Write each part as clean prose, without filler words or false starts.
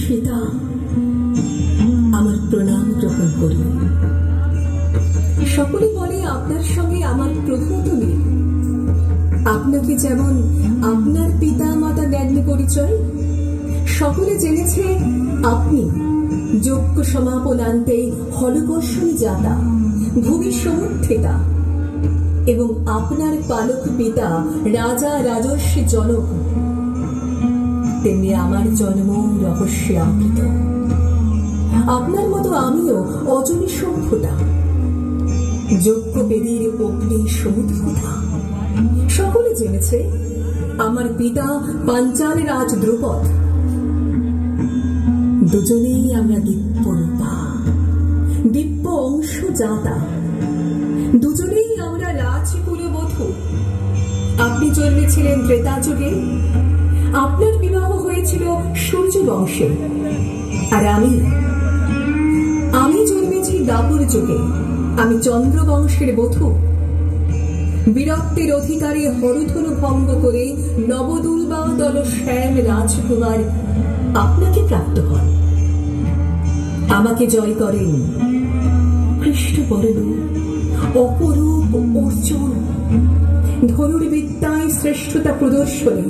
সীতা, আমার প্রণাম গ্রহণ করুন। সকলে বলে আপনার সঙ্গে আমার প্রভূত মিল। আপনাকে যেমন আপনার পিতা মাতা দেননি পরিচয়, সকলে জেনেছে আপনি যজ্ঞ সমাপনান্তে হলকর্ষণী জাতা, ভূমি সমুত্থিতা, এবং আপনার পালক পিতা রাজা রাজর্ষি জনক। তেমনি আমার জন্ম রহস্যে আবৃত। আপনার মতো আমিও অজনী সভ্যতা, যজ্ঞবেদীর অগ্নি সমুদ্রতা। সকলে জেনেছে আমার পিতা পাঞ্চাল রাজ দ্রুপদ। দুজনেই আমরা দিব্যরূপা, দিব্য অংশ জাতা। দুজনেই আমরা রাজকুলবধূ। আপনি জন্মেছিলেন ত্রেতা যুগে, আপনার বিবাহ হয়েছিল সূর্য বংশে, আর আমি জন্মেছি দাপর যুগে। আমি চন্দ্র বংশের বধূ। বীরত্বের অধিকারে হরধনু ভঙ্গ করে নবদুর্বা দল শ্যাম রাজকুমার আপনাকে প্রাপ্ত হন। আমাকে জয় করেন কৃষ্ণবর্ণ অপরূপ অর্জুন, ধনুর্বিদ্যায় শ্রেষ্ঠতা প্রদর্শনী।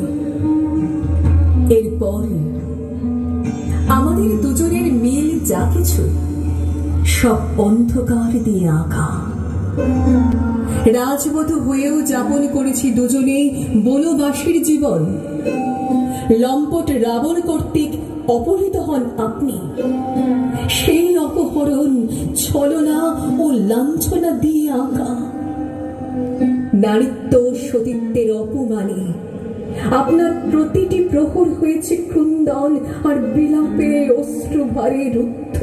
এরপর আমাদের দুজনের মিল যা কিছু সব অন্ধকার দিয়ে আঁকা। রাজবধূ হয়েও যাপন করেছি দুজনেই বনবাসীর জীবন। লম্পট রাবণ কর্তৃক অপহৃত হন আপনি। সেই অপহরণ ছলনা ও লাঞ্ছনা দিয়ে আঁকা। নারীত্ব সতীত্বের অপমানে আপনার প্রতিটি প্রহর হয়েছে ক্রন্দন আর বিলাপের অশ্রুভারে রুদ্ধ।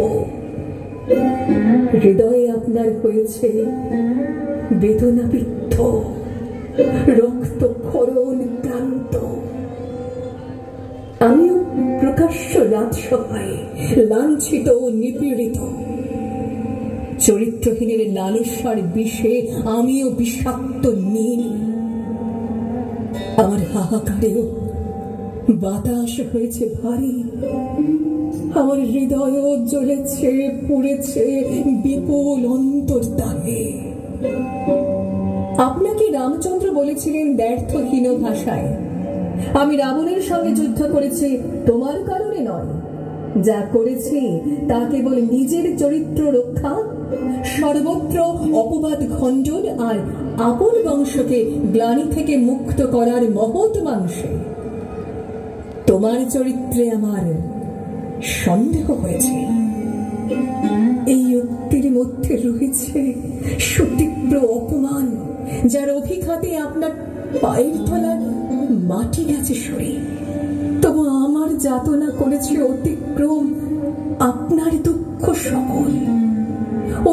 হৃদয়ে আপনার হয়েছে বেদনাবিদ্ধ, রক্তক্ষরণ ক্লান্ত। আমিও প্রকাশ্য রাজসভায় লাঞ্ছিত ও নিপীড়িত। চরিত্রহীনের লালসার বিষে আমিও বিষাক্ত নীল। আমার হাহাকারেও বাতাস হয়েছে ভারী। আমার হৃদয় জ্বলেছে পুড়েছে বিপুল অন্তর্দাহে। আপনাকে রামচন্দ্র বলেছিলেন ব্যর্থহীন ভাষায়, আমি রাবণের সঙ্গে যুদ্ধ করেছি তোমার কারণে নয়। যা করেছি তা কেবল নিজের চরিত্র রক্ষা, সর্বত্র অপবাদ খণ্ডন আর আপন বংশকে গ্লানি থেকে মুক্ত করার মহৎ মাংসে। তোমার চরিত্রে আমার সন্দেহ হয়েছে। এই উক্তির মধ্যে রয়েছে সুতীব্র অপমান, যার অভিঘাতে আপনার পায়ের তলার মাটি গেছে সরে। তবু আমার যাতনা করেছে অতিক্রম আপনার দুঃখ সকল।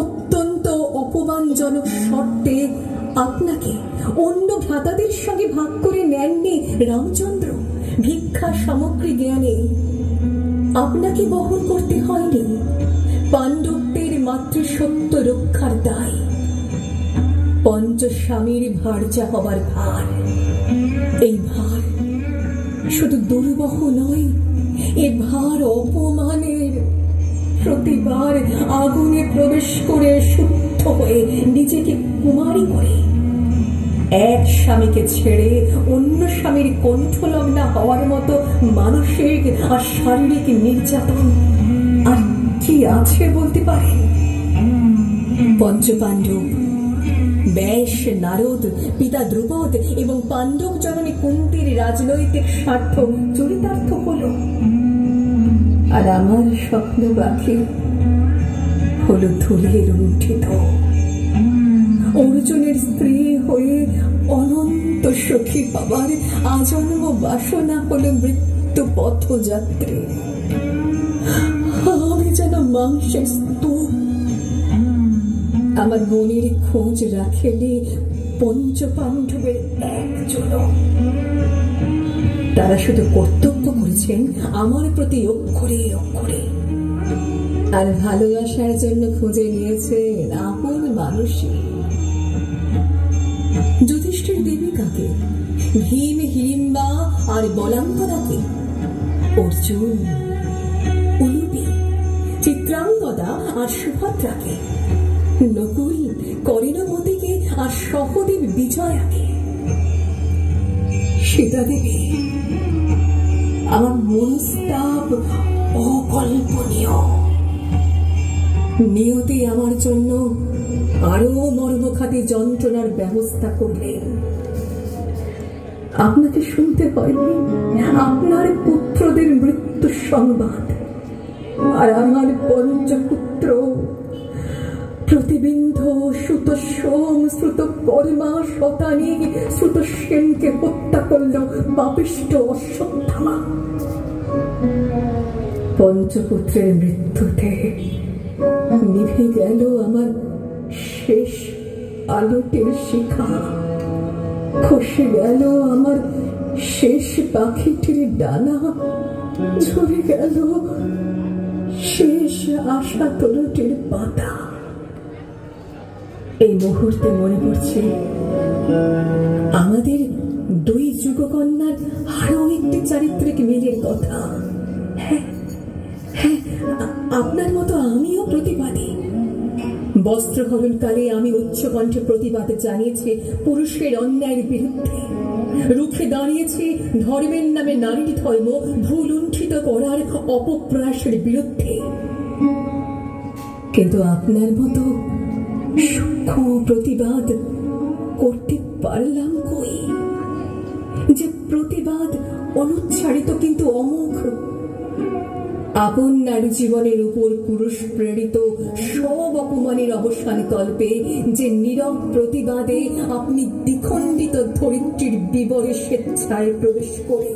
অত্যন্ত অপমানজনক শর্তে আপনাকে অন্য ভ্রাতাদের সঙ্গে ভাগ করে নেননি রামচন্দ্র। ভিক্ষা সামগ্রী জ্ঞানে আপনাকে বহন করতে হয়নি পাণ্ডবদের মাতৃসত্য রক্ষার দায়। পঞ্চস্বামীর ভার্যা হবার ভার, এই ভার শুধু দুর্বহ নয়, এ ভার অপমানের। প্রতিবার আগুনে প্রবেশ করে শুদ্ধ হয়ে নিজেকে কুমারী করে এক স্বামীকে ছেড়ে অন্য স্বামীর কণ্ঠলগ্না হওয়ার মতো মানসিক আর শারীরিক নির্যাতন আর কি আছে বলতে পারেন? পঞ্চপাণ্ডব, ব্যাস, নারদ, পিতা দ্রুপদ এবং পাণ্ডব জননী কুন্তীর রাজনৈতিক স্বার্থ চরিতার্থ হল, আর আমার স্বপ্ন বাকি হল ধুলির লুণ্ঠিত। অর্জুনের স্ত্রী হয়ে অনন্ত সখী পাবার আজন্ম বাসনা হল মৃত্যু পথযাত্রী। আমি যেন মাংসের স্তূপ। আমার মনের খোঁজ রাখেনি পঞ্চপাণ্ডবের একজন। তারা শুধু কর্তব্য করেছেন আমার প্রতি অক্ষরে অক্ষরে, আর ভালোবাসার জন্য খুঁজে নিয়েছেন আপন মানুষই। যুধিষ্ঠির দেবিকাকে, ভীম, হিড়িম্বা আর বলাঙ্গনাকে, অর্জুন আর সুভদ্রাকে, নকুল করিণমতিকে আর সহদেব বিজয়াকে, সীতা দেবী। আমার মনস্তাপ অকল্পনীয়। নিয়তি আমার জন্য আরো মর্মঘাতী যন্ত্রণার ব্যবস্থা করলেন। আপনাকে শুনতে হয়নি আপনার পুত্রদের মৃত্যু সংবাদ, আর আমার পঞ্চপুত্র প্রতিবিন্ধ, শ্রুত সোম, শ্রুত কর্মা, শতানী, শ্রুত সেনকে হত্যা করল পাপিষ্ঠ অশ্বত্থামা। পঞ্চপুত্রের মৃত্যুতে নিভে গেল আমার শেষ আলোটির শিখা, খসে গেল আমার শেষ পাখিটির ডানা, ঝরে গেল শেষ আশা তরুটির পাতা। এই মুহূর্তে মনে পড়ছে আমাদের দুই যুগকন্যার আরো একটি চারিত্রিক মিলের কথা। হ্যাঁ হ্যাঁ, আপনার মতো আমিও প্রতিবাদী। বস্ত্রহরণকালে আমি উচ্চকণ্ঠে প্রতিবাদ জানিয়েছি পুরুষের অন্যায়ের বিরুদ্ধে, রুখে দাঁড়িয়েছি ধর্মের নামে নারীর ধর্ম ভুল লুণ্ঠিত করার অপপ্রয়াসের বিরুদ্ধে। কিন্তু আপনার মতো সূক্ষ্ম প্রতিবাদ করতে পারলাম কই? যে প্রতিবাদ অনুচ্চারিত কিন্তু অমোঘ। আপন নারী জীবনের উপর পুরুষ প্রেরিত সব অপমানের অবসান কল্পে যে নীরব প্রতিবাদে আপনি দ্বিখণ্ডিত ধরিত্রীর বিবরে স্বেচ্ছায় প্রবেশ করে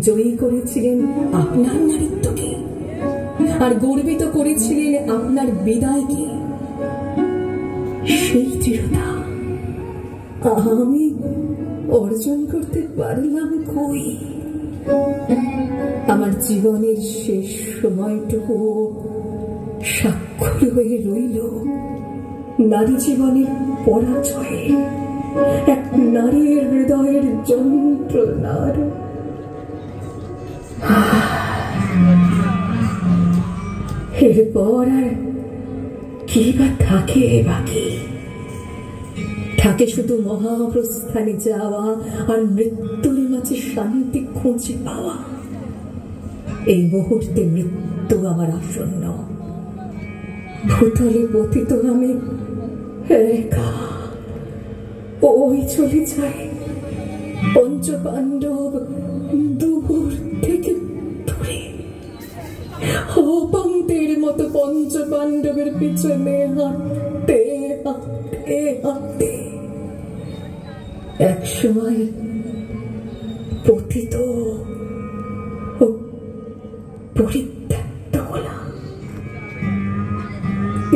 জয়ী করেছিলেন আপনার নারীত্বকে, আর গর্বিত করেছিলেন আপনার বিদায়কে। সেই দৃঢ়তা আমি অর্জন করতে পারলাম কই? আমার জীবনের শেষ সময়টুকু স্বাক্ষর হয়ে রইল নারী জীবনের পরাজয়ে, এক নারীর হৃদয়ের যন্ত্রণার। এরপর আর কি বা থাকে বাকি? থাকে শুধু মহাপ্রস্থানে যাওয়া আর মৃত্যুর মাঝে শান্তি খুঁজে পাওয়া। এই মুহূর্তে মৃত্যু আমার আসন্ন। ভূতলে পতিত আমি একা, ওই চলে যায় পঞ্চপাণ্ডব দূর থেকে দূরে। অপন্তের মতো পঞ্চপাণ্ডবের পিছনে হাঁটতে হাঁটতে হাঁটতে এক সময় পতিত ও পরিত্যক্ত হলাম।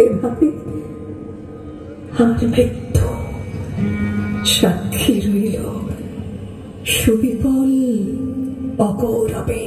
এভাবে আমার মৃত্যু সাক্ষী রইল সুবিপুল অগৌরবে।